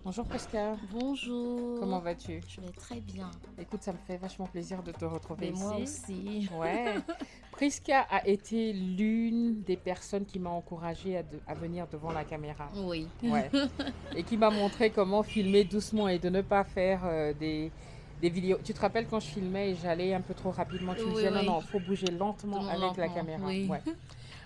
Bonjour Prisca, Bonjour, comment vas-tu? je vais très bien. Écoute, ça me fait vachement plaisir de te retrouver Et moi ici. aussi. Ouais. Prisca a été l'une des personnes qui m'a encouragée à venir devant la caméra. Oui. Ouais. Et qui m'a montré comment filmer doucement et de ne pas faire des vidéos. Tu te rappelles quand je filmais et j'allais un peu trop rapidement, tu me Oui, disais non, oui. non, faut bouger lentement avec la Lentement, caméra. oui. Ouais.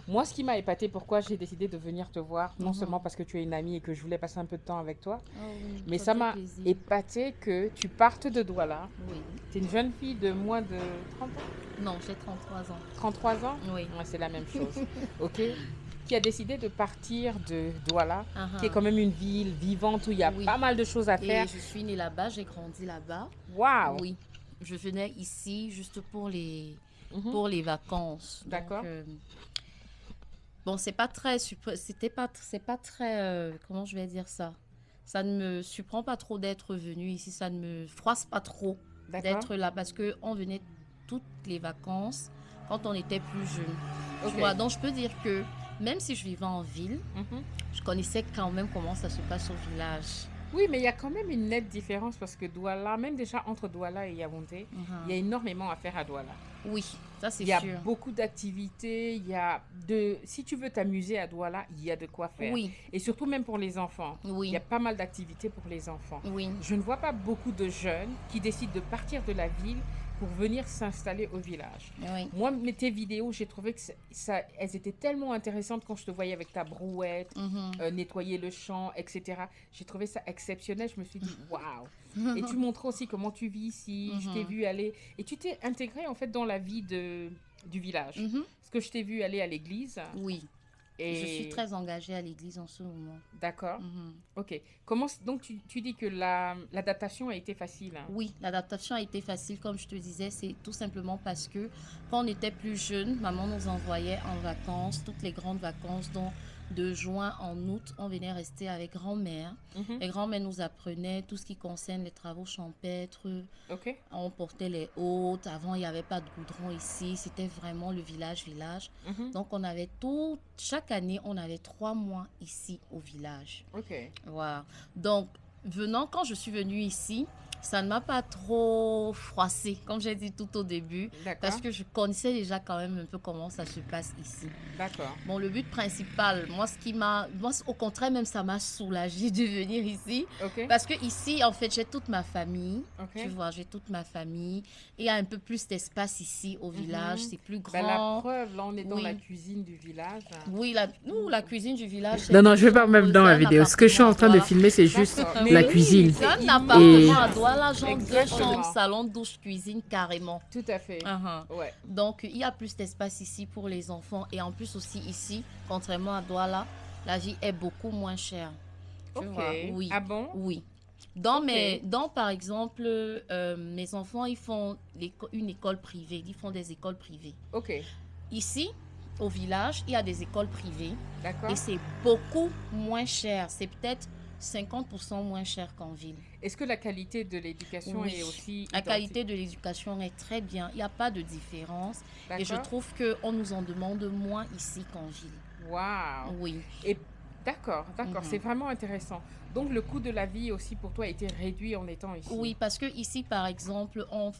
Moi, ce qui m'a épaté, pourquoi j'ai décidé de venir te voir, non seulement Mhm. parce que tu es une amie et que je voulais passer un peu de temps avec toi, Oh oui, mais ça ça fait m'a plaisir. épaté que tu partes de Douala. Oui. Tu es une jeune fille de moins de 30 ans, Non, j'ai 33 ans. 33 ans. Oui. Ouais, c'est la même chose. Ok. Qui a décidé de partir de Douala, qui est Uh-huh. quand même une ville vivante où il y a Oui. pas mal de choses à Et faire. je suis née là-bas, j'ai grandi là-bas. Waouh. Oui. Je venais ici juste Mhm. pour les vacances. Donc, D'accord. bon, c'est pas très, comment je vais dire ça? Ça ne me surprend pas trop d'être venue ici, ça ne me froisse pas trop D'accord. d'être là parce que on venait toutes les vacances quand on était plus jeune. Tu Ok. vois, donc je peux dire que même si je vivais en ville, Mhm. je connaissais quand même comment ça se passe au village. Oui, mais il y a quand même une nette différence parce que Douala, même déjà entre Douala et Yaoundé, il y a Mhm. énormément à faire à Douala. Oui, ça c'est Il y a sûr. beaucoup d'activités, si tu veux t'amuser à Douala, il y a de quoi faire. Oui, Et surtout même pour les enfants. Il y oui, a pas mal d'activités pour les enfants. oui, Je ne vois pas beaucoup de jeunes qui décident de partir de la ville pour venir s'installer au village. oui. Moi, tes vidéos, j'ai trouvé que elles étaient tellement intéressantes quand je te voyais avec ta brouette, Mhm. nettoyer le champ, etc. J'ai trouvé ça exceptionnel. Je me suis dit, waouh! Et tu montres aussi comment tu vis ici. Je t'ai Mhm. vu aller. Et tu t'es intégré en fait dans la vie du village. Mhm. Parce que je t'ai vu aller à l'église. Oui, je suis Et. très engagée à l'église en ce moment. D'accord. Mhm. Ok. Donc tu dis que l'adaptation a été facile, hein? Oui, l'adaptation a été facile, comme je te disais, c'est tout simplement parce que quand on était plus jeune, maman nous envoyait en vacances, toutes les grandes vacances, dont de juin en août, on venait rester avec grand-mère. Mhm. Et grand-mère nous apprenait tout ce qui concerne les travaux champêtres, Ok. on portait les hôtes, avant il n'y avait pas de goudron ici, c'était vraiment le village. Mhm. Donc on avait chaque année, on avait 3 mois ici au village. Ok. Voilà. Donc, quand je suis venue ici, ça ne m'a pas trop froissée, comme j'ai dit tout au début, parce D'accord. que je connaissais déjà quand même un peu comment ça se passe ici. D'accord. Bon, le but principal, moi, au contraire, même ça m'a soulagée de venir ici, Ok. parce que ici, en fait, j'ai toute ma famille. Tu Ok. vois, j'ai toute ma famille. Et il y a un peu plus d'espace ici au village, Mhm. c'est plus Ben, la grand. preuve, là, on est dans la Oui, cuisine du village. oui, la cuisine du village, c'est Non, non, une je vais pas chambre, même dans c'est la un vidéo. Ce que je suis appartement en à train de Douala. filmer, c'est juste D'accord. la Mais oui, cuisine. C'est un Et appartement à Douala, genre deux chambres, Exactement. salon, douche, cuisine, carrément. Tout à fait. Uh-huh. Ouais. Donc, il y a plus d'espace ici pour les enfants. Et en plus aussi ici, contrairement à Douala, la vie est beaucoup moins chère. Tu Ok. vois, oui, Ah bon? oui. Ok. Par exemple, mes enfants, ils font une école privée. Ils font des écoles privées. Ok. Ici, au village, il y a des écoles privées. Et D'accord. c'est beaucoup moins cher. C'est peut-être 50% moins cher qu'en ville. Est-ce que la qualité de l'éducation Oui, est aussi la identique? qualité de l'éducation est très bien. Il n'y a pas de différence. Et je D'accord. trouve qu'on nous en demande moins ici qu'en ville. Waouh. Oui. Et d'accord, d'accord, c'est Mhm. vraiment intéressant. Donc le coût de la vie aussi pour toi a été réduit en étant ici. Oui, parce que ici, par exemple, bon,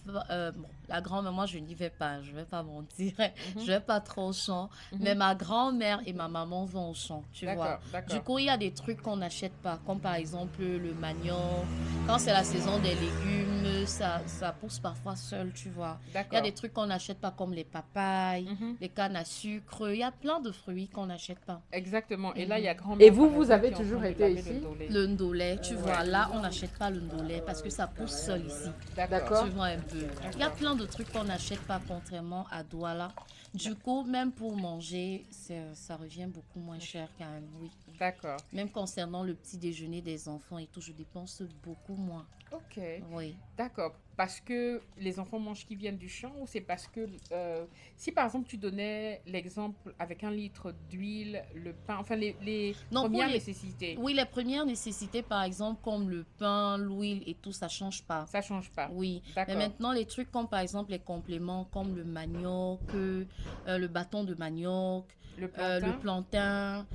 la grand-maman, je n'y vais pas, je ne vais pas mentir, je Mhm. ne vais pas trop au champ, mais Mhm. ma grand-mère et ma maman vont au champ, tu vois. D'accord, Du d'accord. coup, il y a des trucs qu'on n'achète pas, comme par exemple le manioc. Quand c'est la saison des légumes, ça pousse parfois seul, tu vois. Il y a D'accord. des trucs qu'on n'achète pas, comme les papayes, Mhm. les cannes à sucre. Il y a plein de fruits qu'on n'achète pas. Exactement. Et là, il y a Mhm. grand-mère. Et vous, par vous exemple, avez qui est en toujours train de été laver ici? le dolé. Le ndolé, tu vois, Ouais. là, on n'achète pas le ndolé parce que ça pousse seul ici. D'accord. Tu vois un peu. Il y a plein de trucs qu'on n'achète pas contrairement à Douala. Du coup, même pour manger, ça revient beaucoup moins cher quand même, oui. D'accord. Même concernant le petit déjeuner des enfants et tout, je dépense beaucoup moins. Ok. Oui. D'accord. Parce que les enfants mangent qui viennent du champ ou c'est parce que si par exemple tu donnais l'exemple avec 1 litre d'huile, le pain, enfin les Non, premières nécessités, oui, les premières nécessités, par exemple, comme le pain, l'huile et tout, ça change pas. ça change pas. Oui, mais D'accord. maintenant, les trucs comme par exemple les compléments, comme le manioc, le bâton de manioc, Le le plantain. plantain,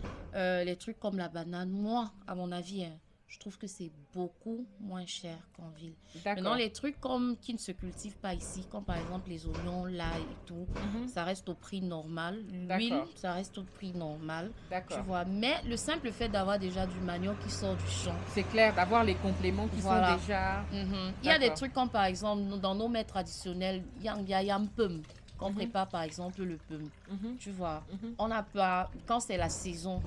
les trucs comme la banane, moi, à mon avis, hein, je trouve que c'est beaucoup moins cher qu'en ville. Maintenant, D'accord. les trucs comme qui ne se cultivent pas ici, comme par exemple les oignons, l'ail et tout, Mhm. ça reste au prix normal. L'huile, D'accord. ça reste au prix normal, tu D'accord. vois. Mais le simple fait d'avoir déjà du manioc qui sort du champ, C'est clair d'avoir les compléments qui sont voilà. déjà... Mhm. Il y a des D'accord. trucs comme par exemple, dans nos mets traditionnels, il y a un pum, qu'on Mhm. prépare par exemple le pum. Mhm. Tu vois, Mhm. on n'a pas, quand c'est la saison,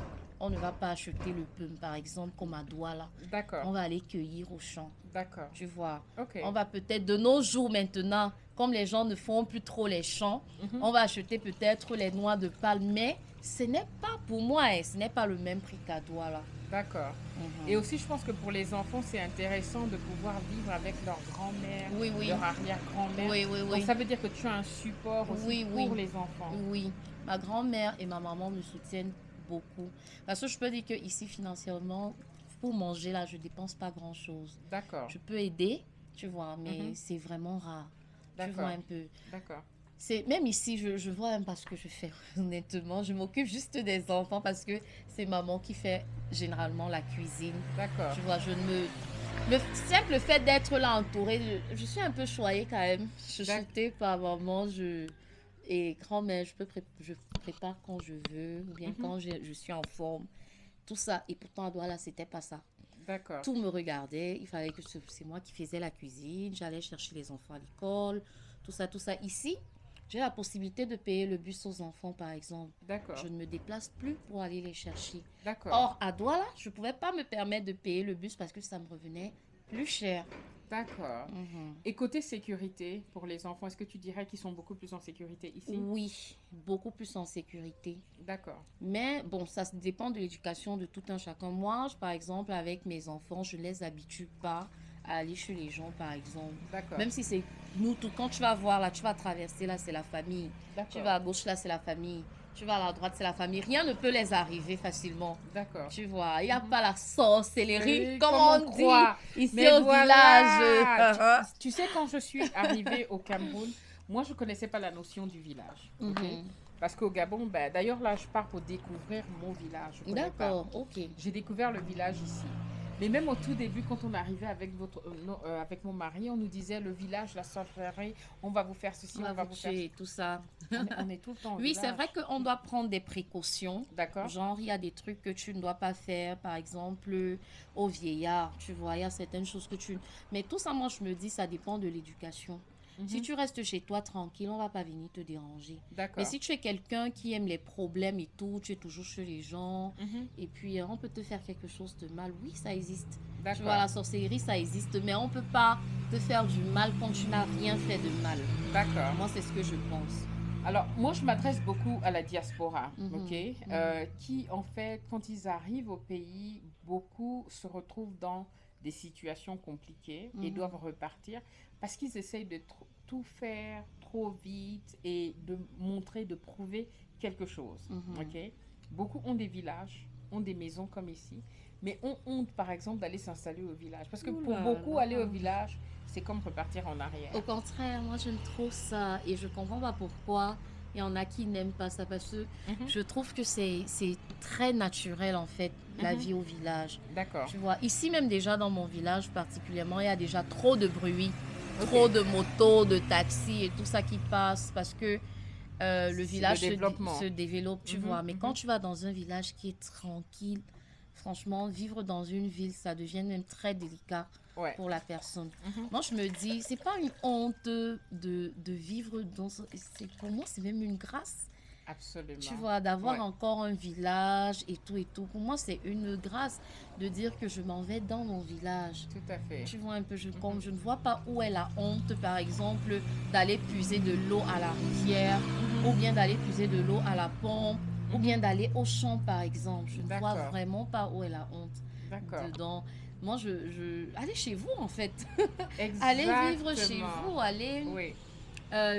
on ne va pas acheter le pum par exemple comme à Douala. D'accord. On va aller cueillir au champ. D'accord. Tu vois, Ok. on va peut-être de nos jours maintenant, comme les gens ne font plus trop les champs, Mhm. on va acheter peut-être les noix de palme, mais ce n'est pas pour moi, ce n'est pas le même prix qu'à Douala. D'accord. Et aussi, je pense que pour les enfants, c'est intéressant de pouvoir vivre avec leur grand-mère, Oui, oui. leur arrière-grand-mère. Oui, oui, Donc, oui. ça veut dire que tu as un support aussi Oui, pour oui. les enfants. Oui, ma grand-mère et ma maman me soutiennent beaucoup. Parce que je peux dire que ici financièrement, pour manger là, je dépense pas grand-chose. D'accord. Je peux aider, tu vois, mais Mhm. c'est vraiment rare. Tu vois D'accord. un peu. D'accord. C'est même ici, je vois même pas ce que je fais. Honnêtement, je m'occupe juste des enfants parce que c'est maman qui fait généralement la cuisine. D'accord. Tu vois, je ne me le simple fait d'être là entourée, je suis un peu choyée quand même. D'ac- Chouchoutée par maman, et grand-mère, je prépare quand je veux, ou bien Mhm. quand je suis en forme. Tout ça, et pourtant à Douala, c'était pas ça. D'accord. Tout me regardait, il fallait que c'est moi qui faisais la cuisine, j'allais chercher les enfants à l'école, tout ça, tout ça. Ici, j'ai la possibilité de payer le bus aux enfants, par exemple. D'accord. Je ne me déplace plus pour aller les chercher. D'accord. Or, à Douala, je ne pouvais pas me permettre de payer le bus parce que ça me revenait plus cher. D'accord. Mhm. Et côté sécurité pour les enfants, est-ce que tu dirais qu'ils sont beaucoup plus en sécurité ici? Oui, beaucoup plus en sécurité. D'accord. Mais bon, ça dépend de l'éducation de tout un chacun. Moi, par exemple, avec mes enfants, je ne les habitue pas à aller chez les gens, par exemple. D'accord. Même si c'est nous tout, quand tu vas voir là, tu vas traverser là, c'est la famille. Tu D'accord. vas à gauche là, c'est la famille. Tu vas à la droite, c'est la famille. Rien ne peut les arriver facilement. D'accord. Tu vois, il n'y a Mhm. pas la sorcellerie, comme Comme on on dit croit. ici Mais au voilà, village. tu sais, quand je suis arrivée au Cameroun, moi, je ne connaissais pas la notion du village. Ok. Mhm. Parce qu'au Gabon, ben, d'ailleurs, là, je pars pour découvrir mon village. Je ne connais pas. D'accord, ok. J'ai découvert le village ici. Mais même au tout début, quand on arrivait avec, avec mon mari, on nous disait le village, la sorcellerie, on va vous faire ceci, On on va va vous vous faire tuer et tout ça. On est tout le temps au Oui, c'est village. vrai qu'on doit prendre des précautions. D'accord. Genre, il y a des trucs que tu ne dois pas faire, par exemple, aux vieillards, tu vois, il y a certaines choses que tu... Mais tout ça, moi, je me dis, ça dépend de l'éducation. Si Mhm. tu restes chez toi tranquille, on va pas venir te déranger. Mais D'accord. si tu es quelqu'un qui aime les problèmes et tout, tu es toujours chez les gens, Mhm. et puis on peut te faire quelque chose de mal, oui, ça existe. Tu vois, D'accord. la sorcellerie, ça existe, mais on peut pas te faire du mal quand tu n'as rien fait de mal. D'accord. Moi, c'est ce que je pense. Alors, moi, je m'adresse beaucoup à la diaspora, ok, Mhm, qui, en fait, quand ils arrivent au pays, beaucoup se retrouvent dans des situations compliquées et mhm, doivent repartir parce qu'ils essayent de tout faire trop vite et de montrer, de prouver quelque chose, mhm. ok. Beaucoup ont des villages, ont des maisons comme ici, mais ont honte, par exemple, d'aller s'installer au village. Parce que Ouh pour là beaucoup, là. aller au village, c'est comme repartir en arrière. Au contraire, moi j'aime trop ça et je comprends pas pourquoi il y en a qui n'aiment pas ça parce que Mhm, je trouve que c'est très naturel en fait la mhm. vie au village. D'accord. Tu vois, ici même déjà dans mon village particulièrement, il y a déjà trop de bruit, trop Ok. de motos, de taxis et tout ça qui passe parce que le C'est le village développement. se développe, tu Mhm, vois. Mais quand mhm. tu vas dans un village qui est tranquille, franchement, vivre dans une ville, ça devient même très délicat Ouais. pour la personne. Mhm. Moi, je me dis, c'est pas une honte de vivre dans pour moi, c'est même une grâce. Tu Absolument. vois, d'avoir Ouais. encore un village et tout et tout. Pour moi, c'est une grâce de dire que je m'en vais dans mon village. Tout à fait. Tu vois un peu, Mhm, je ne vois pas où est la honte, par exemple, d'aller puiser de l'eau à la rivière, ou mhm, bien d'aller puiser de l'eau à la pompe, ou bien mhm. d'aller au champ, par exemple. Je ne vois D'accord. vraiment pas où est la honte D'accord. dedans. Moi, allez chez vous, en fait. Allez vivre chez Exactement. vous, allez Oui.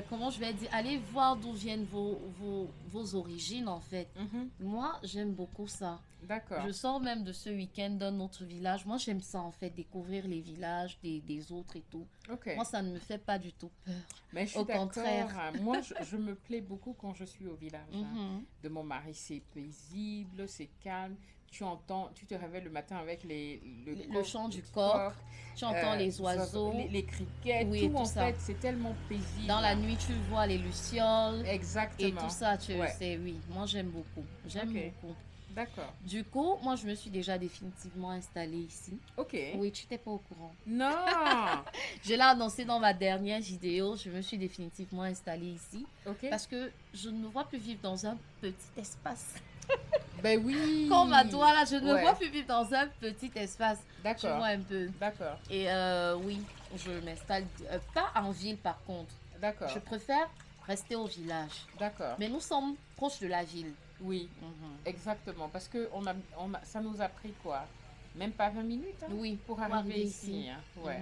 comment je vais dire, allez voir d'où viennent vos origines en fait. Mhm. Moi, j'aime beaucoup ça. D'accord. Je sors même de ce week-end dans notre village. Moi, j'aime ça en fait, découvrir les villages des autres et tout. Ok. Moi, ça ne me fait pas du tout peur. Mais je suis Au d'accord. contraire. Moi, je me plais beaucoup quand je suis au village. Mhm. De mon mari, c'est paisible, c'est calme. Tu entends, tu te réveilles le matin avec Le chant du coq, tu entends les oiseaux, les criquets, oui, et tout tout en ça. fait, c'est tellement paisible. Dans la nuit, tu vois les lucioles et Exactement. tout ça. Ouais. C'est, oui, moi j'aime beaucoup. J'aime Ok. beaucoup. D'accord. Du coup, moi je me suis déjà définitivement installée ici. Ok. Oui, tu n'étais pas au courant. Non. Je l'ai annoncé dans ma dernière vidéo. Je me suis définitivement installée ici Ok. parce que je ne me vois plus vivre dans un petit espace. Ben oui. Comme à toi là, je ne me Ouais. vois plus vivre dans un petit espace. Tu D'accord. vois un peu. D'accord. Et oui, je m'installe pas en ville par contre. D'accord. Je préfère rester au village. D'accord. Mais nous sommes proches de la ville. Oui, exactement. Parce que ça nous a pris quoi? Même pas 20 minutes Oui, pour arriver ici. Ouais.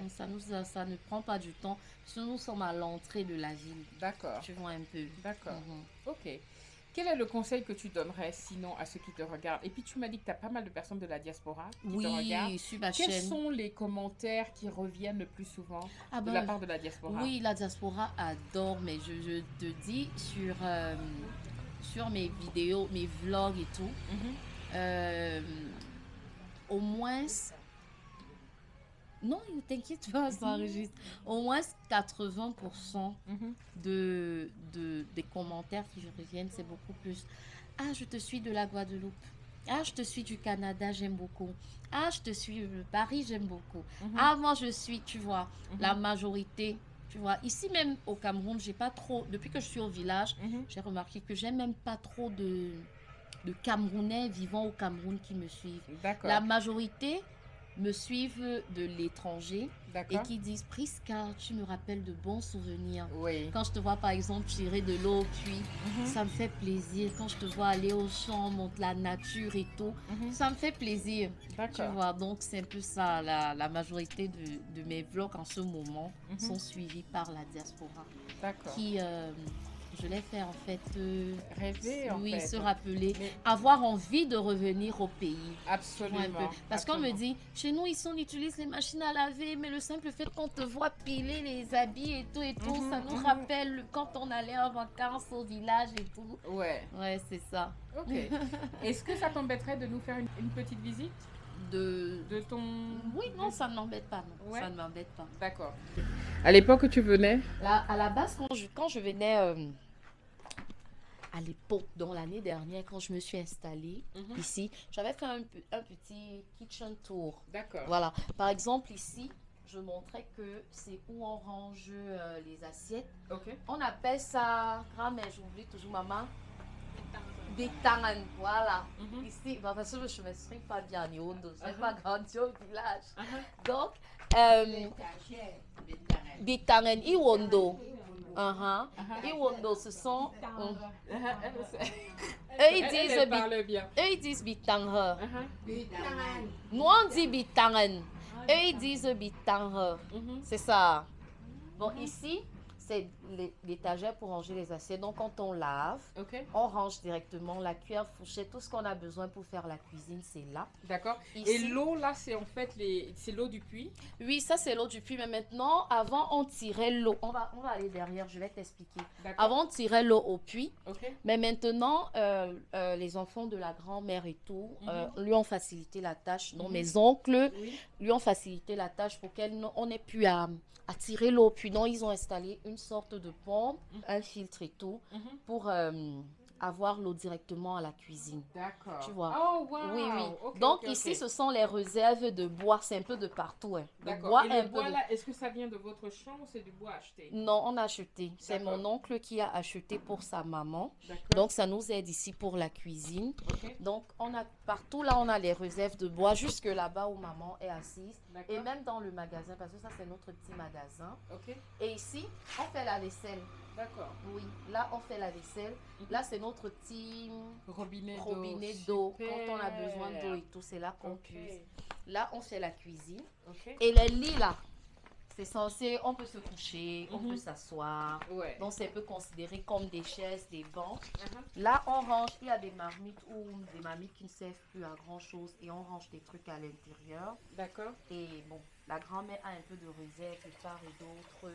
Ça ne prend pas du temps. Parce que nous sommes à l'entrée de la ville. D'accord. Tu vois un peu. D'accord. Mhm. Ok. Quel est le conseil que tu donnerais sinon à ceux qui te regardent? Et puis tu m'as dit que tu as pas mal de personnes de la diaspora qui te regardent. Oui, sur ma Quels chaîne. sont les commentaires qui reviennent le plus souvent Ah de ben, la part de la diaspora? oui, la diaspora adore, mais je te dis sur mes vidéos, mes vlogs et tout, Mhm. au moins, non, ne t'inquiète pas, ça enregistre. Au moins 80% Mhm. des commentaires qui reviennent, c'est beaucoup plus. Ah, je te suis de la Guadeloupe. Ah, je te suis du Canada, j'aime beaucoup. Ah, je te suis de Paris, j'aime beaucoup. Mhm. Ah, moi, je suis, tu vois, Mhm. la majorité. Tu vois, ici même au Cameroun, j'ai pas trop. Depuis que je suis au village, Mhm. j'ai remarqué que j'ai même pas trop de Camerounais vivant au Cameroun qui me suivent. D'accord. La majorité me suivent de l'étranger et D'accord. qui disent Prisca, tu me rappelles de bons souvenirs. Oui. Quand je te vois par exemple tirer de l'eau au puits, Mhm. ça me fait plaisir. Quand je te vois aller au champ, monter la nature et tout, Mhm. ça me fait plaisir. Tu D'accord. vois, donc c'est un peu ça. La majorité de mes vlogs en ce moment Mhm. sont suivis par la diaspora D'accord. qui, je l'ai fait en fait, Rêver en oui, fait. se rappeler, Mais avoir envie de revenir au pays. Tu vois, absolument. un peu. Parce qu'on me absolument. dit, chez nous, ici, on utilise les machines à laver, mais le simple fait qu'on te voit piler les habits et tout, Mhm, ça nous mhm. rappelle quand on allait en vacances au village et tout. Ouais. Ouais, c'est ça. Ok. Est-ce que ça t'embêterait de nous faire une petite visite de ton... Oui, non, ça ne m'embête pas. Non. Ouais. Ça ne m'embête pas. D'accord. À l'époque où tu venais? Là, à la base, quand je venais à l'époque, dans l'année dernière, quand je me suis installée Mhm. ici, j'avais fait un petit kitchen tour. D'accord. Voilà. Par exemple, ici, je montrais que c'est où on range les assiettes. Ok. On appelle ça, grand-mère, j'oublie toujours maman, bitangan. Voilà. Mhm. Ici, bah, parce que je ne m'exprime pas bien en Yondo, je n'ai pas grandi au village. Uh-huh. Donc, bitangan, Iwondo. Iwondo, ce sont. Eux, ils disent Elle parle bien. eux, ils disent bitanghe. Uh-huh. Nous, on dit bitangan. Eux, ils disent bitanghe. Mhm. C'est ça. Bon, ici, c'est l'étagère pour ranger les assiettes. Donc, quand on lave, Ok. on range directement la cuillère, fourchette, tout ce qu'on a besoin pour faire la cuisine, c'est là. D'accord. Ici. Et l'eau là, c'est en fait c'est l'eau du puits. Oui, ça, c'est l'eau du puits. Mais maintenant, avant, on tirait l'eau. On va aller derrière, je vais t'expliquer. D'accord. Avant, on tirait l'eau au puits. Ok. Mais maintenant, les enfants de la grand-mère et tout lui ont facilité la tâche. Donc, Mhm. mes oncles Oui. lui ont facilité la tâche pour qu'on ait pu à tirer l'eau. Puis, donc, ils ont installé une sorte de pompe, un filtre et tout, Mhm. pour avoir l'eau directement à la cuisine. D'accord. Tu vois. Oh wow. Oui, oui. Ok, Donc, ok, ici, ok. ce sont les réserves de bois. C'est un peu de partout. Hein. De D'accord. bois Et et un le peu bois de... là, est-ce que ça vient de votre champ ou c'est du bois acheté? Non, on a acheté. C'est D'accord. mon oncle qui a acheté pour sa maman. D'accord. Donc, ça nous aide ici pour la cuisine. Ok. Donc, on a partout là, on a les réserves de bois, jusque là-bas où maman est assise. D'accord. Et même dans le magasin, parce que ça, c'est notre petit magasin. Ok. Et ici, on fait la vaisselle. D'accord. Oui, là, on fait la vaisselle. Là, c'est notre petit Robinet d'eau. Super. Quand on a besoin d'eau et tout, c'est là qu'on Ok. puise. Là, on fait la cuisine. Ok. Et les lits là, C'est censé, on peut se coucher, on peut Mhm. s'asseoir. Ouais. Donc, c'est un peu considéré comme des chaises, des bancs. Uh-huh. Là, on range, il y a des marmites ou des marmites qui ne servent plus à grand chose et on range des trucs à l'intérieur. D'accord. Et bon, la grand-mère a un peu de réserve de part et d'autre.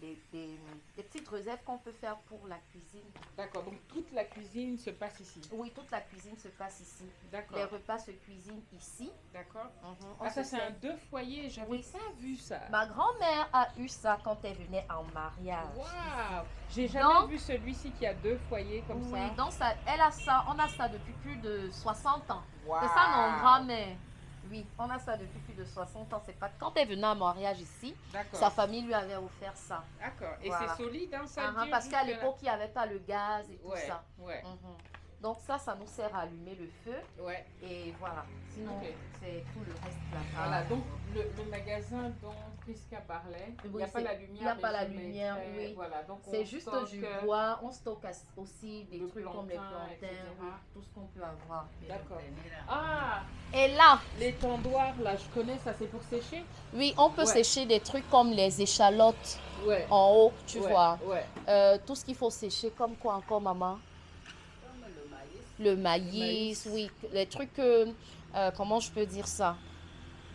Des petites réserves qu'on peut faire pour la cuisine. D'accord. Donc toute la cuisine se passe ici. Oui, toute la cuisine se passe ici. Les D'accord. repas se cuisinent ici. D'accord. On Ah, ça, se c'est un sert- deux foyers. J'avais Oui. pas vu ça. Ma grand-mère a eu ça quand elle venait en mariage. Waouh! J'ai jamais Donc- vu celui-ci qui a deux foyers comme Oui, ça. donc ça, elle a ça, on a ça depuis plus de 60 ans. Waouh! C'est ça, non, grand-mère. Oui, on a ça depuis plus de 60 ans. C'est pas quand elle venait en mariage ici, D'accord. sa famille lui avait offert ça. D'accord. Et Voilà. c'est solide, hein, ça dure Parce qu'à jusque-là. l'époque, il n'y avait pas le gaz et tout Ouais, ça. ouais, Donc ça nous sert à allumer le feu. ouais. Et voilà. Sinon, Ok. c'est tout le reste là. Voilà, donc le magasin dont Prisca parlait, il n'y a Oui, pas la il lumière. n'y a mais pas la je lumière, mettrai- oui. Voilà, donc C'est on juste stocke, du bois. On stocke aussi des le trucs comme les plantain, plantains, etc. oui, tout ce qu'on peut avoir. D'accord. Ah, Et là, les tendoirs, là, je connais, ça c'est pour sécher? oui, on peut Ouais. sécher des trucs comme les échalotes Ouais. en haut, tu Ouais, vois. Ouais. Tout ce qu'il faut sécher, comme quoi encore, maman? Le maïs, oui. Les trucs, comment je peux dire ça?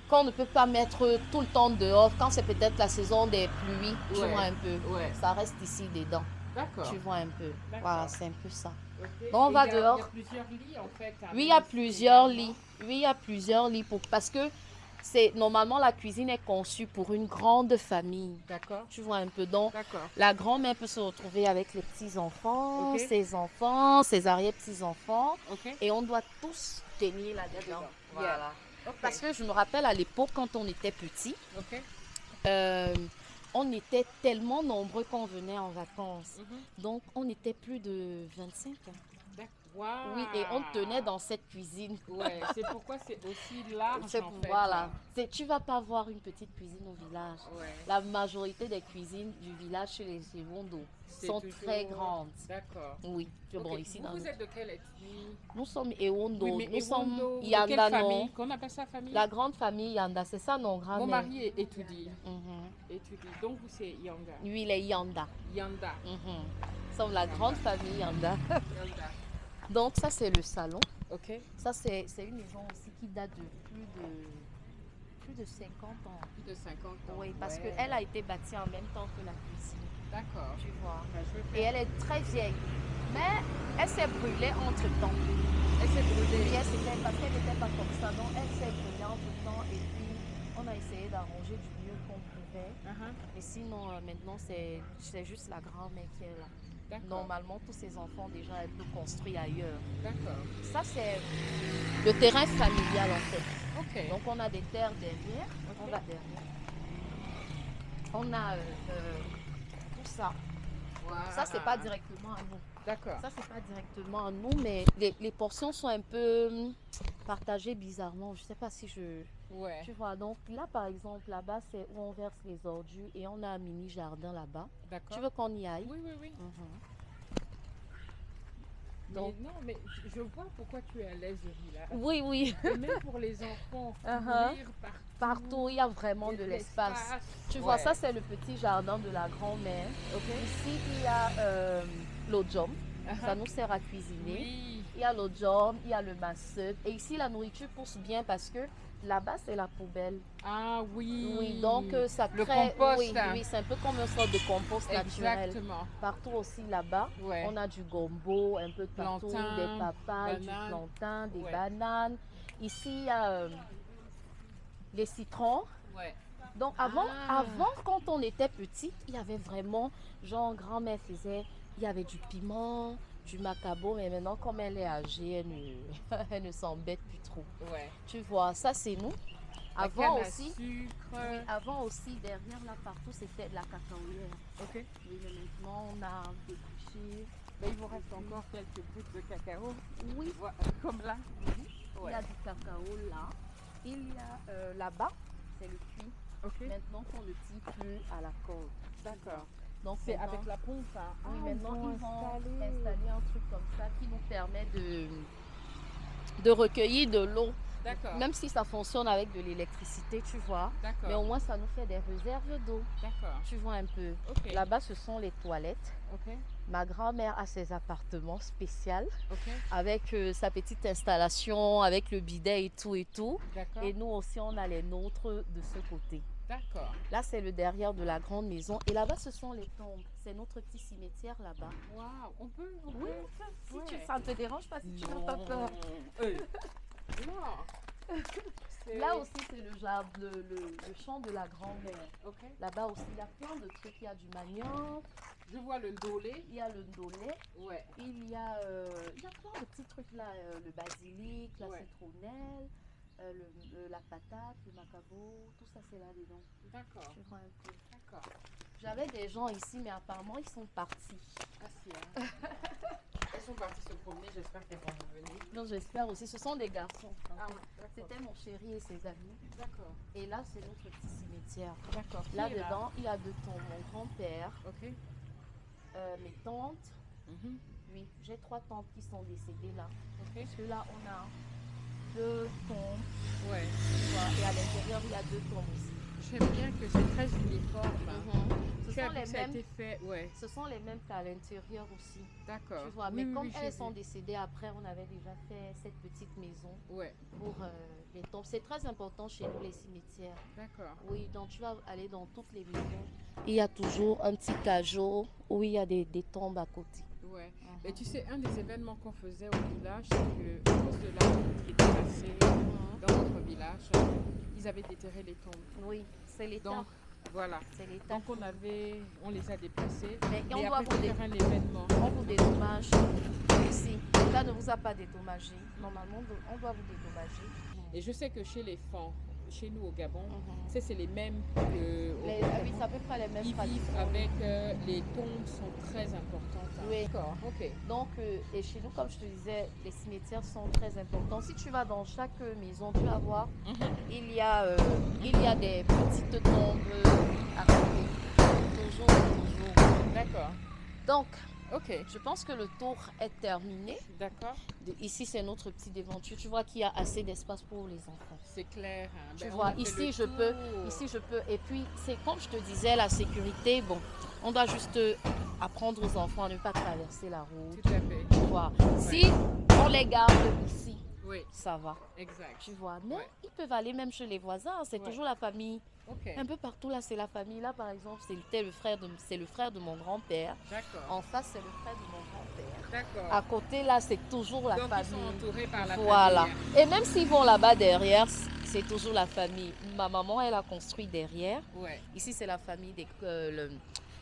Qu'on ne peut pas mettre tout le temps dehors, quand c'est peut-être la saison des pluies, tu Ouais. vois un peu. Ouais. Ça reste ici dedans, D'accord. tu vois un peu. D'accord. Voilà, c'est un peu ça. Ok. Bon, on Et va il y a dehors. plusieurs lits en fait. hein, Oui, il y a ici, plusieurs également. lits. Oui, il y a plusieurs lits parce que c'est normalement la cuisine est conçue pour une grande famille. D'accord. Tu vois un peu. Donc, D'accord. la grand-mère peut se retrouver avec les petits-enfants, Ok. ses enfants, ses arrière-petits-enfants. Ok. Et on doit tous tenir là-dedans. Dedans. Voilà. Ok. Parce que je me rappelle à l'époque, quand on était petits, Ok. on était tellement nombreux qu'on venait en vacances. Mhm. Donc, on était plus de 25 ans. D'accord. Wow. Oui, et on tenait dans cette cuisine. Ouais, c'est pourquoi c'est aussi large C'est en fait. voilà. Tu vas pas voir une petite cuisine au village. Ouais. La majorité des cuisines du village chez les Girondos C'est sont toujours- très grandes. D'accord. Oui. Bon, Ok. ici, Vous, dans vous êtes de quelle ethnie? nous sommes Ewondo. Oui, mais Nous sommes Ewondo, de Yanda, quelle non. famille? Qu'on appelle ça famille? La grande famille Yanda, c'est ça, non, grand-mère? Mon mari étudie. Mhm. Étudie. Donc vous c'est Yanga. Lui, il est Yanda. Yanda. Mhm. Nous sommes la grande famille Yanda. Yanda. Donc, ça, c'est le salon. Ok. Ça, c'est une maison aussi qui date de plus de 50 ans. Plus de 50 ans. Oui, parce Ouais. qu'elle a été bâtie en même temps que la cuisine. D'accord. Tu vois. Ben, je vais Et faire- elle est très vieille. Mais elle s'est brûlée entre-temps. Elle s'est Oui, brûlée. parce qu'elle n'était pas comme ça. Donc, elle s'est brûlée entre-temps. Et puis, on a essayé d'arranger du mieux qu'on pouvait. Uh-huh. Et sinon, maintenant, c'est juste la grand-mère qui est là. D'accord. Normalement, tous ces enfants, déjà, elle peut construire ailleurs. D'accord. Ça, c'est le terrain familial, en fait. Ok. Donc, on a des terres derrière. Ok. On va derrière. On a tout ça. Voilà. Ça, c'est pas directement à nous. D'accord. Ça, c'est pas directement à nous, mais les portions sont un peu partagées bizarrement. Je sais pas si je... Ouais. Tu vois, donc là, par exemple, là-bas, c'est où on verse les ordures et on a un mini jardin là-bas. D'accord. Tu veux qu'on y aille? Oui, oui, oui. Mhm. Donc, Donc- non, mais je vois pourquoi tu es à l'aise au village. Oui, oui. Et même pour les enfants, Uh-huh. courir Partout, il y a vraiment il y a de l'espace. Tu Ouais. vois, ça, c'est le petit jardin de la grand-mère. Ok. Ici, il y a l'ojom. Uh-huh. Ça nous sert à cuisiner. Oui. Il y a l'ojom, il y a le masseur. Et ici, la nourriture pousse bien parce que là-bas, c'est la poubelle. Ah oui. Oui, donc ça Le crée... compost, Oui, hein. oui, c'est un peu comme une sorte de compost naturel. Exactement. Partout aussi là-bas, Ouais. on a du gombo, un peu de partout, Plantain, des papayes, du bananes. plantain, des Ouais. bananes. Ici, il y a les citrons. Ouais. Donc avant, quand on était petit, il y avait vraiment, genre grand-mère faisait, il y avait du piment, du macabo, mais maintenant comme elle est âgée, elle ne s'embête plus trop. Ouais. Tu vois, ça c'est nous. La Avant canne à aussi, sucre. oui, avant aussi, derrière là partout, c'était de la cacaoyère. Ok. Oui, mais maintenant on a dépêché. Mais il vous reste encore quelques gouttes de cacao. Oui, Voilà, comme là. il y a du cacao là. Il y a là-bas, c'est le puits. Ok. Maintenant qu'on le tire plus à la corde. D'accord. Donc C'est maintenant- avec la pompe, hein. Oui, Ah, maintenant ils ils vont installer. installer un truc comme ça qui nous permet de recueillir de l'eau D'accord. Même si ça fonctionne avec de l'électricité, tu vois. D'accord. Mais au moins, ça nous fait des réserves d'eau. D'accord. Tu vois un peu. Ok. Là-bas, ce sont les toilettes. Ok. Ma grand-mère a ses appartements spéciaux Ok. avec sa petite installation, avec le bidet et tout et tout. D'accord. Et nous aussi, on a les nôtres de ce côté. D'accord. Là, c'est le derrière de la grande maison. Et là-bas, ce sont les tombes. C'est notre petit cimetière là-bas. Waouh, on peut. Oui, si Ouais. ça ne te dérange pas, si tu n'as pas Non. peur. Non. Là aussi, c'est le jardin, le champ de la grand-mère. Ok. Là-bas aussi, il y a plein de trucs. Il y a du manioc, Je vois le dolé. il y a le ndolé, Ouais. il y a plein de petits trucs là. Le basilic, la Ouais. citronnelle, la patate, le macabo, tout ça c'est là-dedans. D'accord. Tu vois un peu. D'accord. J'avais des gens ici, mais apparemment ils sont partis. Ah si, hein. Elles sont parties se promener, j'espère qu'elles vont revenir. Donc j'espère aussi, ce sont des garçons. Ah, d'accord. C'était mon chéri et ses amis. D'accord. Et là, c'est notre petit cimetière. D'accord. Qui est Là-dedans, il y a deux tombes. Mon grand-père, Ok. mes tantes. Mhm. Oui, j'ai 3 tantes qui sont décédées là. Ok. Parce que là, on a 2 tombes. Ouais. Tu vois, et à l'intérieur, il y a 2 tombes aussi. J'aime bien que c'est très uniforme. Ce Que sont les ça a mêmes. été fait. Ouais. Ce sont les mêmes qu'à l'intérieur aussi. D'accord. Tu vois, Oui, mais oui, comme oui, j'ai elles sont vu. décédées après, on avait déjà fait cette petite maison Ouais. pour les tombes. C'est très important chez nous, les cimetières. D'accord. Oui, donc tu vas aller dans toutes les maisons. Il y a toujours un petit cajot où il y a des tombes à côté. Ouais. Mais tu sais, un des événements qu'on faisait au village, c'est que à cause de l'arbre qui était passé dans notre village, ils avaient déterré les tombes. Oui, c'est l'État. Donc, voilà. C'est l'État. Donc on les a déplacés. Mais on Et doit après, vous, faire un événement. on vous dédommage ici. L'État ne vous a pas dédommagé. Normalement, on doit vous dédommager. Et je sais que chez nous au Gabon, Mhm. c'est les mêmes que au Oui, Cameroun. c'est à peu près les mêmes Ils vivent traditions. avec les tombes sont très importantes. Hein. Oui. D'accord, ok. Donc, et chez nous, comme je te disais, les cimetières sont très importants. Si tu vas dans chaque maison, tu vas voir, il y a des petites tombes à côté. Toujours. D'accord, Donc, ok. je pense que le tour est terminé. D'accord, Ici, c'est notre petite aventure. Tu vois qu'il y a assez d'espace pour les enfants. c'est clair. Hein. Tu Ben, on vois, a fait ici le je tour. peux, ici je peux. Et puis, c'est comme je te disais, la sécurité, bon, on doit juste apprendre aux enfants à ne pas traverser la route. Tout à fait. Tu vois, si on les garde ici, Oui, ça va. exact. Tu vois, mais Ouais. ils peuvent aller même chez les voisins. C'est Ouais. toujours la famille. Ok, Un peu partout là, c'est la famille. Là, par exemple, c'est le frère de mon grand-père. d'accord. En face, c'est le frère de mon grand-père. D'accord. À côté là, c'est toujours la Donc ils sont famille. entourés par la Voilà. famille. Et même s'ils vont là-bas derrière, c'est toujours la famille. Ma maman, elle a construit derrière. Ouais, Ici, c'est la famille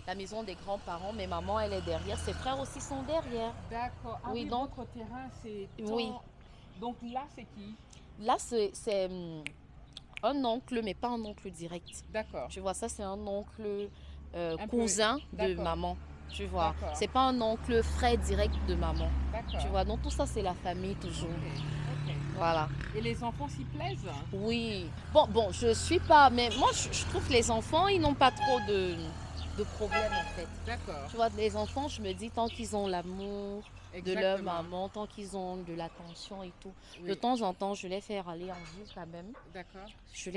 la maison des grands-parents. Mais maman, elle est derrière. Ses frères aussi sont derrière. d'accord. Ah Oui, oui, donc- votre terrain, c'est... Oui. Donc là, c'est qui? Là, c'est un oncle, mais pas un oncle direct. D'accord. Tu vois, ça, c'est un oncle Un peu- cousin de d'accord. maman. Tu vois, D'accord. c'est pas un oncle frère direct de maman. D'accord. Tu vois, donc tout ça, c'est la famille toujours. Ok, ok. Voilà. Et les enfants s'y plaisent? Oui. Bon, je suis pas. Mais moi, je trouve que les enfants, ils n'ont pas trop de problèmes en fait. D'accord. Tu vois, les enfants, je me dis, tant qu'ils ont l'amour de leur Exactement. maman, tant qu'ils ont de l'attention et tout. Oui. De temps en temps, je les fais aller en ville quand même. D'accord. Je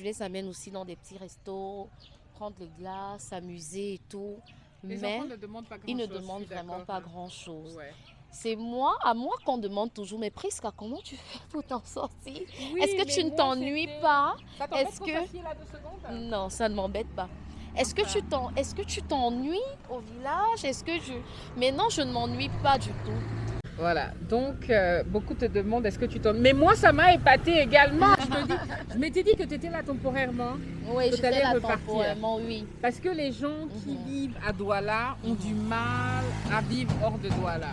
les amène aussi dans des petits restos, prendre les glaces, s'amuser et tout. Les Mais enfants ne demandent pas grand-chose. ils ne je suis demandent vraiment d'accord, pas hein. grand-chose. Ouais. C'est à moi qu'on demande toujours, mais Prisca, comment tu fais pour t'en sortir? Oui, Est-ce que mais tu ne moi, t'ennuies c'était- pas? Ça t'embête Est-ce qu'on que- s'assied là 2 secondes? Non, ça ne m'embête pas. Est-ce que tu t'ennuies au village? Mais non, je ne m'ennuie pas du tout. Voilà, donc beaucoup te demandent est-ce que tu t'ennuies. Mais moi, ça m'a épaté également. Je m'étais dit que tu étais là temporairement. Oui, Que j'étais t'allais là repartir. temporairement, oui. Parce que les gens qui vivent à Douala ont du mal à vivre hors de Douala.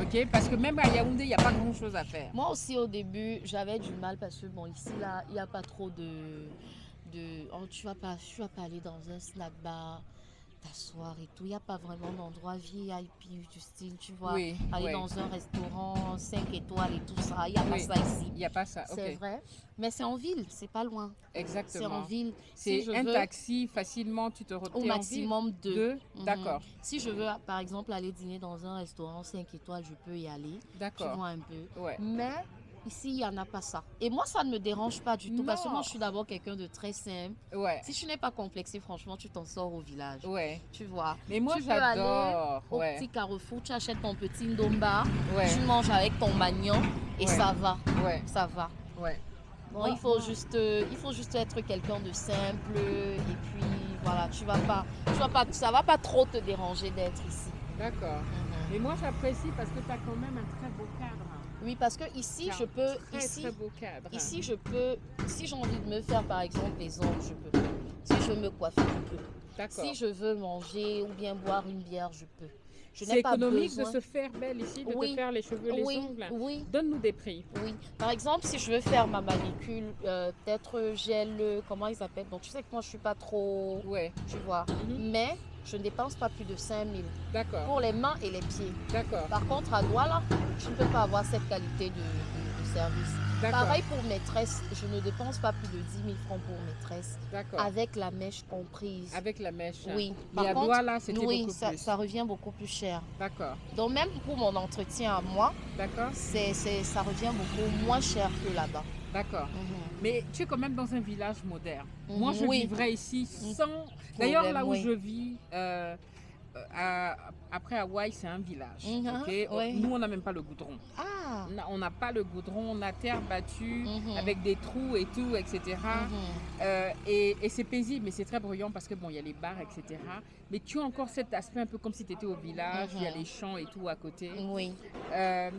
Ok? Parce que même à Yaoundé, il n'y a pas grand-chose à faire. Moi aussi, au début, j'avais du mal parce que, bon, ici, là, il n'y a pas trop oh, tu vas pas aller dans un snack bar, t'asseoir et tout. Il n'y a pas vraiment d'endroit VIP du style, tu vois. Oui, Aller oui. dans un restaurant 5 étoiles et tout ça. Il n'y a pas Oui. ça ici. Il n'y a pas ça. C'est Ok. vrai. Mais c'est en ville, c'est pas loin. C'est en Exactement. ville. C'est Si je un veux, taxi, facilement, tu te au retrouves maximum 2. Deux. D'accord. Si je veux, par exemple, aller dîner dans un restaurant 5 étoiles, je peux y aller. Tu D'accord. vois un peu. Ouais. Mais Ici, il n'y en a pas ça. Et moi, ça ne me dérange pas du tout parce que Non. moi, je suis d'abord quelqu'un de très simple. Ouais, Si tu n'es pas complexé, franchement, tu t'en sors au village. ouais. Tu vois. Mais moi, Tu peux aller j'adore. au Ouais, petit carrefour, tu achètes ton petit ndomba, ouais, tu manges avec ton magnon et Ouais. ça va. ouais, Ça va. ouais. Bon, Moi- il faut juste être quelqu'un de simple et puis voilà, ça va pas trop te déranger d'être ici. D'accord. Mhm. Mais moi, j'apprécie parce que tu as quand même un très beau cadre. Oui, parce que ici, T'as je un peux, très beau cadre. ici, je peux, si j'ai envie de me faire par exemple les ongles, je peux. Si je veux me coiffer, je peux. D'accord. Si je veux manger ou bien boire une bière, je peux. Je C'est n'ai pas économique besoin. de se faire belle ici, de Oui. te faire les cheveux, les Oui, ongles. oui, Donne-nous des prix. oui. Par exemple, si je veux faire ma manicure, peut-être gel, comment ils appellent. Donc, tu sais que moi, je suis pas trop, Ouais, tu vois. Mhm. Mais je ne dépense pas plus de 5 000 d'accord, pour les mains et les pieds. d'accord, Par contre, à Douala, je ne peux pas avoir cette qualité de service. d'accord, Pareil pour maîtresse, je ne dépense pas plus de 10 000 francs pour maîtresse, d'accord. avec la mèche comprise. Avec la mèche. Oui, Mais à par contre, Douala, c'était oui, beaucoup plus. ça revient beaucoup plus cher. D'accord, Donc même pour mon entretien à moi, d'accord, ça revient beaucoup moins cher que là-bas. d'accord. Mhm. Mais tu es quand même dans un village moderne. Mhm, Moi, je oui. vivrais ici sans... D'ailleurs, là où oui. je vis, après Hawaï, c'est un village. Mhm, Ok. oui. Nous, on n'a même pas le goudron. Ah. On n'a pas le goudron, on a terre battue Mhm. avec des trous et tout, etc. Mhm. Et c'est paisible, mais c'est très bruyant parce que bon, il y a les bars, etc. Mais tu as encore cet aspect un peu comme si tu étais au village, il y a Mhm. les champs et tout à côté. Oui. Euh,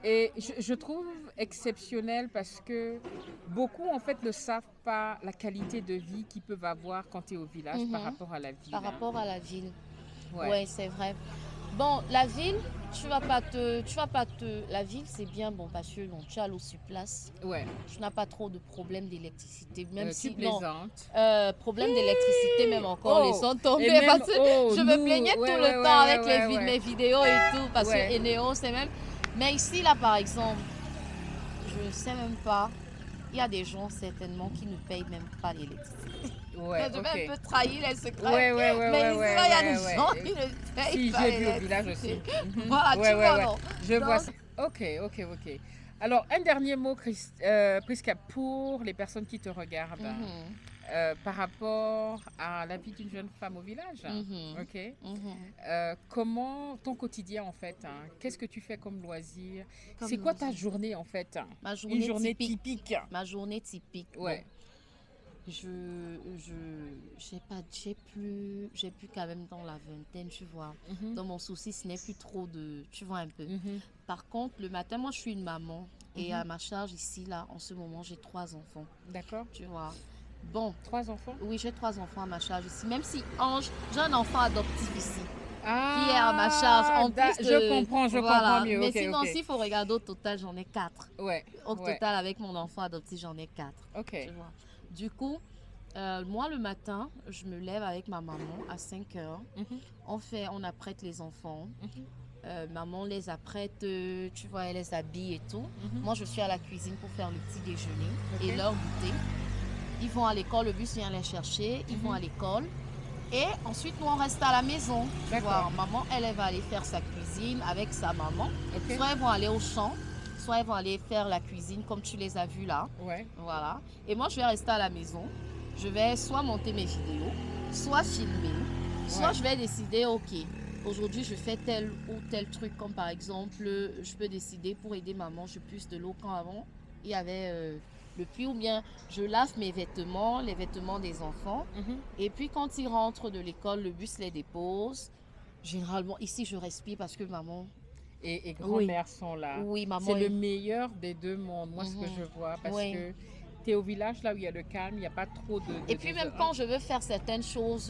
et je trouve exceptionnel parce que beaucoup en fait ne savent pas la qualité de vie qu'ils peuvent avoir quand tu es au village par Mhm. rapport à la ville. Par rapport à la ville. Ouais. Ouais, c'est vrai. Bon, la ville, la ville c'est bien bon parce que bon, tu as l'eau sur place. Ouais. Tu n'as pas trop de problème d'électricité, même Tu si plaisantes. problème d'électricité même encore Oh, laissons et tomber même- parce que oh, je me nous, plaignais ouais, tout ouais, le ouais, temps ouais, avec ouais, ouais. mes vidéos et tout parce Ouais. que Eneo c'est même. Mais ici là par exemple, je sais même pas. Il y a des gens certainement qui ne payent même pas l'électricité. Ouais, Je vais ok. un peu trahir les secrets. Ouais, ouais, ouais, Mais ouais, ici ouais, là, il y a ouais, des ouais. gens qui ne payent Si, pas j'ai vu au village l'électricité. aussi. Mhm. Voilà, Ouais, tu ouais, vois, ouais. non. Je vois Donc- ça. Ok, ok, ok. Alors, un dernier mot, Prisca, pour les personnes qui te regardent, Mhm, par rapport à la vie d'une jeune femme au village. mhm, Ok. mhm. Comment ton quotidien, en fait, qu'est-ce que tu fais comme loisir? Comme C'est quoi ta loisir. journée, en fait? Ma Une journée journée typique. typique. Ma journée typique. Ouais. Bon, j'ai plus quand même dans la vingtaine, tu vois. Mhm, Dans mon souci, ce n'est plus trop de, tu vois un peu. mhm. Par contre, le matin, moi, je suis une maman et Mhm. à ma charge ici, là, en ce moment, j'ai 3 enfants, D'accord. tu vois. Bon, 3 enfants? oui, j'ai 3 enfants à ma charge ici. Même si Ange, j'ai un enfant adoptif ici. Ah, Qui est à ma charge. En plus je comprends mieux. Mais Ok, sinon, ok. s'il faut regarder au total, j'en ai 4. Ouais, Au ouais. total, avec mon enfant adoptif, j'en ai 4. Ok. Tu vois. Du coup, moi, le matin, je me lève avec ma maman à 5 heures. Mhm, On apprête les enfants. mhm, Maman les apprête, tu vois, elle les habille et tout. mhm. Moi, je suis à la cuisine pour faire le petit déjeuner Ok. et leur goûter. Ils vont à l'école, le bus vient les chercher. Ils Mhm. vont à l'école. Et ensuite, nous, on reste à la maison. Tu D'accord. vois, maman, elle va aller faire sa cuisine avec sa maman. Ok. Soit elles vont aller au champ, soit elles vont aller faire la cuisine comme tu les as vues là. Ouais. Voilà. Et moi, je vais rester à la maison. Je vais soit monter mes vidéos, soit filmer, soit Ouais. je vais décider, ok, aujourd'hui, je fais tel ou tel truc. Comme par exemple, je peux décider pour aider maman, je puise de l'eau quand avant, il y avait le puits, ou bien je lave mes vêtements, les vêtements des enfants. Mhm. Et puis quand ils rentrent de l'école, le bus les dépose. Généralement, ici, je respire parce que maman, Et grand-mère sont là. oui, maman, C'est le meilleur des deux mondes, moi, ce que Mhm. je vois. Parce Ouais. que tu es au village, là où il y a le calme, il n'y a pas trop de... Et puis même quand je veux faire certaines choses,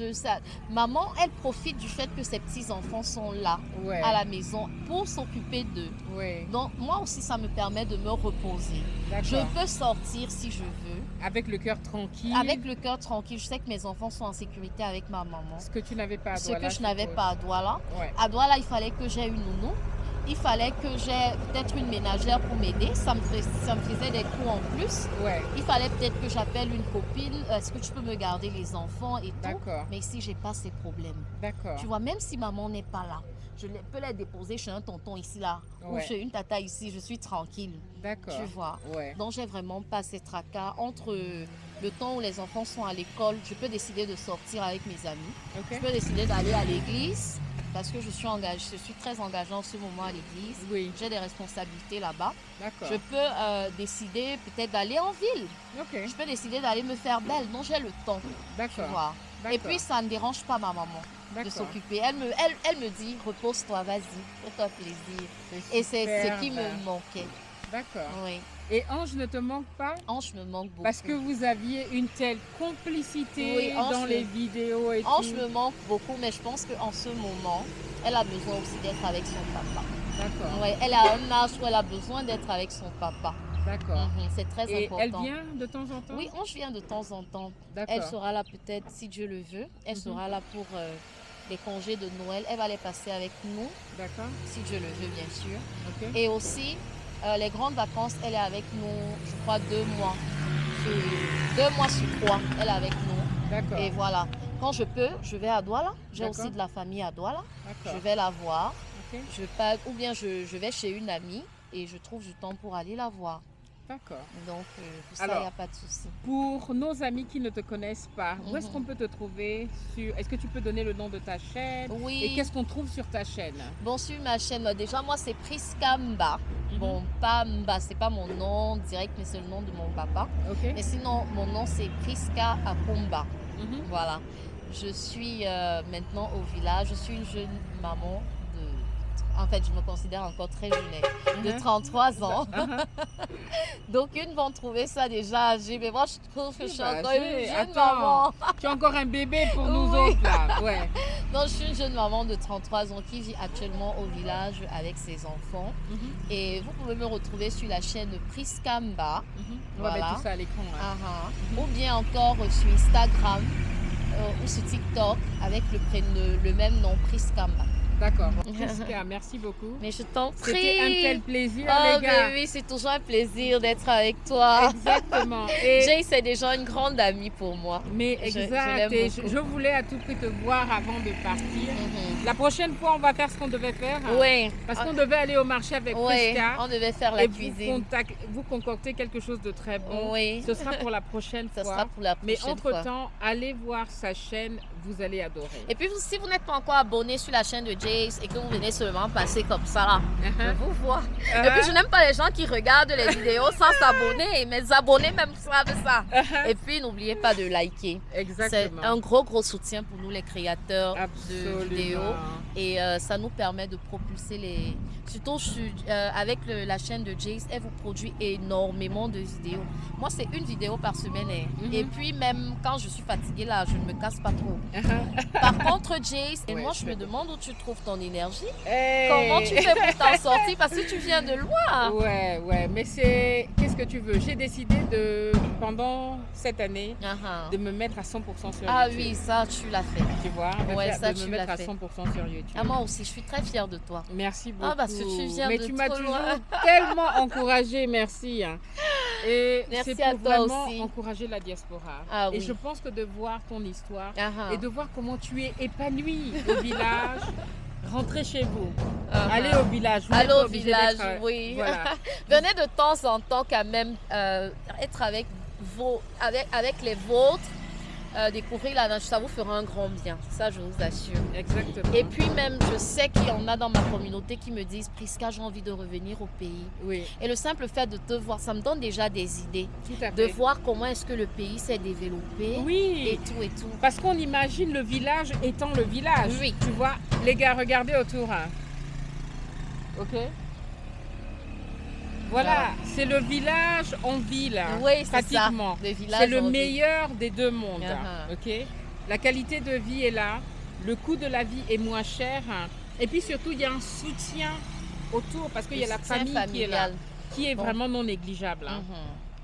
maman, elle profite du fait que ses petits-enfants sont là, Ouais, à la maison, pour s'occuper d'eux. ouais, Donc moi aussi, ça me permet de me reposer. Je d'accord. peux sortir si je veux, Avec le cœur tranquille. avec le cœur tranquille. Je sais que mes enfants sont en sécurité avec ma maman. Ce que tu n'avais pas à Ce Douala, que je n'avais suppose. pas à Douala. Ouais, À Douala, il fallait que j'aie une nounou. Il fallait que j'aie peut-être une ménagère pour m'aider. Ça me faisait des coûts en plus. ouais, Il fallait peut-être que j'appelle une copine. Est-ce que tu peux me garder les enfants et tout? d'accord, Mais ici, j'ai pas ces problèmes. d'accord. Tu vois, même si maman n'est pas là, peux les déposer chez un tonton ici, là, ou Ouais. chez une tata ici, je suis tranquille, D'accord. tu vois. Ouais. Donc, j'ai vraiment pas ces tracas. Entre le temps où les enfants sont à l'école, je peux décider de sortir avec mes amis. Je Ok. peux décider d'aller à l'église parce que je suis très engagée en ce moment à l'église. Oui. J'ai des responsabilités là-bas. D'accord. Je peux décider peut-être d'aller en ville. Ok. Je peux décider d'aller me faire belle. Donc, j'ai le temps, tu D'accord. vois. Et puis, ça ne dérange pas ma maman de D'accord. s'occuper. Elle me dit, repose-toi, vas-y, fais-toi plaisir. Et c'est ce qui superbe. me manquait. D'accord. Oui. Et Ange ne te manque pas? Ange me manque beaucoup. Parce que vous aviez une telle complicité Oui, Ange dans me- les vidéos et Ange tout. me manque beaucoup, mais je pense qu'en ce moment, elle a besoin aussi d'être avec son papa. D'accord. Ouais, elle a un âge où elle a besoin d'être avec son papa. D'accord. C'est très Et important. elle vient de temps en temps? Oui, Ange vient de temps en temps. D'accord. Elle sera là peut-être, si Dieu le veut. Elle sera là pour les congés de Noël. Elle va les passer avec nous, D'accord. si Dieu le veut, bien sûr. Ok. Et aussi, les grandes vacances, elle est avec nous, je crois, 2 mois. 2 mois sur 3, elle est avec nous. D'accord. Et voilà. Quand je peux, je vais à Douala. J'ai D'accord. aussi de la famille à Douala. Je D'accord. vais la voir. Ok. Je pars, ou bien je vais chez une amie et je trouve du temps pour aller la voir. D'accord. Donc, pour ça, il Alors, n'y a pas de souci. Pour nos amis qui ne te connaissent pas, où est-ce Mhm. qu'on peut te trouver sur... Est-ce que tu peux donner le nom de ta chaîne? Oui. Et qu'est-ce qu'on trouve sur ta chaîne? Bon, sur ma chaîne, déjà, moi, c'est Priska Mba. Mhm. Bon, pas Mba, c'est pas mon nom direct, mais c'est le nom de mon papa. Ok. Mais sinon, mon nom, c'est Priska Akumba. Mhm. Voilà. Je suis maintenant au village. Je suis une jeune maman de... En fait, je me considère encore très jeune, de Mhm. 33 ans. Uh-huh. Donc, une vont trouver ça déjà âgé. Mais moi, je trouve que je suis Bah, encore âgé. une jeune Attends. maman. Tu es encore un bébé pour nous Oui. autres là. Ouais. Donc, je suis une jeune maman de 33 ans qui vit actuellement au village avec ses enfants. Mhm. Et vous pouvez me retrouver sur la chaîne Priska Mba. Mhm. On va Voilà. mettre tout ça à l'écran. Hein. Ou bien encore sur Instagram ou sur TikTok avec le même nom, Priska Mba. D'accord. Priska, merci beaucoup. Mais je t'en prie. C'était un tel plaisir, Oh, les gars. mais oui, c'est toujours un plaisir d'être avec toi. Exactement. Et... Jay, c'est déjà une grande amie pour moi. Mais Je exact. l'aime Et beaucoup. je voulais à tout prix te voir avant de partir. Mhm. La prochaine fois, on va faire ce qu'on devait faire. Hein. Oui. Parce qu'on devait aller au marché avec Oui, Priska. on devait faire la Et cuisine. vous concoctez quelque chose de très bon. Oui. Ce sera pour la prochaine Ça fois. sera pour la Mais prochaine fois. entre-temps, allez voir sa chaîne. Vous allez adorer. Et puis, si vous n'êtes pas encore abonné sur la chaîne de Jace et que vous venez seulement passer comme ça, là, je Uh-huh. vous vois. Uh-huh. Et puis, je n'aime pas les gens qui regardent les vidéos sans s'abonner. Mes abonnés même savent ça. Uh-huh. Et puis, n'oubliez pas de liker. C'est Exactement. un gros soutien pour nous, les créateurs de Absolument. vidéos. Et ça nous permet de propulser les... Surtout avec la chaîne de Jace, elle vous produit énormément de vidéos. Moi, c'est une vidéo par semaine. Mhm. Et puis, même quand je suis fatiguée, là, je ne me casse pas trop. Uh-huh. Par contre, Jace, et Ouais, moi, je me c'est- demande où tu trouves ton énergie. Hey. Comment tu fais pour t'en sortir? Parce que tu viens de loin. Ouais, mais c'est... Qu'est-ce que tu veux? J'ai décidé pendant cette année, Ah, de me mettre à 100% sur ah YouTube. oui, ça, tu l'as fait. Tu vois, Ouais, ça, de me tu mettre l'as à fait. 100% sur YouTube. Ah, moi aussi, je suis très fière de toi. Merci beaucoup. Ah, parce que tu viens Mais de tu m'as trop toujours loin. tellement encouragée, merci. hein. Et Merci c'est à pour toi vraiment aussi. encourager la diaspora. Ah Et oui. je pense que de voir ton histoire Ah, et de voir comment tu es épanouie au village, rentrez chez vous, ah. allez au village. vous Allez n'êtes pas au obligé village, d'être, oui. Voilà. Venez de temps en temps quand même être avec les vôtres, découvrir la nature, ça vous fera un grand bien, ça je vous assure. Exactement. Et puis même, je sais qu'il y en a dans ma communauté qui me disent, Priska, j'ai envie de revenir au pays. Oui, Et le simple fait de te voir, ça me donne déjà des idées, tout à de fait. voir comment est-ce que le pays s'est développé Oui. et tout et tout. Parce qu'on imagine le village étant le village. Oui. Tu vois, les gars, regardez autour. hein. Ok. Voilà, c'est le village en ville. hein, Oui, c'est ça. pratiquement. Le village C'est le en ville. meilleur des deux mondes. Uh-huh. Ok. La qualité de vie est là. Le coût de la vie est moins cher. hein. Et puis surtout, il y a un soutien autour parce qu'il y a la soutien famille qui est là, familial. qui est Bon. vraiment non négligeable. hein. Mhm.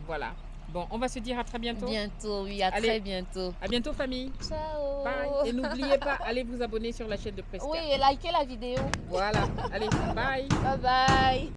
Voilà. Bon, on va se dire à très bientôt. Bientôt, oui, à Allez. très bientôt. À bientôt, famille. Ciao. Bye. Et n'oubliez pas, allez vous abonner sur la chaîne de Presca. Oui, et likez la vidéo. Voilà. Allez, bye. Bye bye.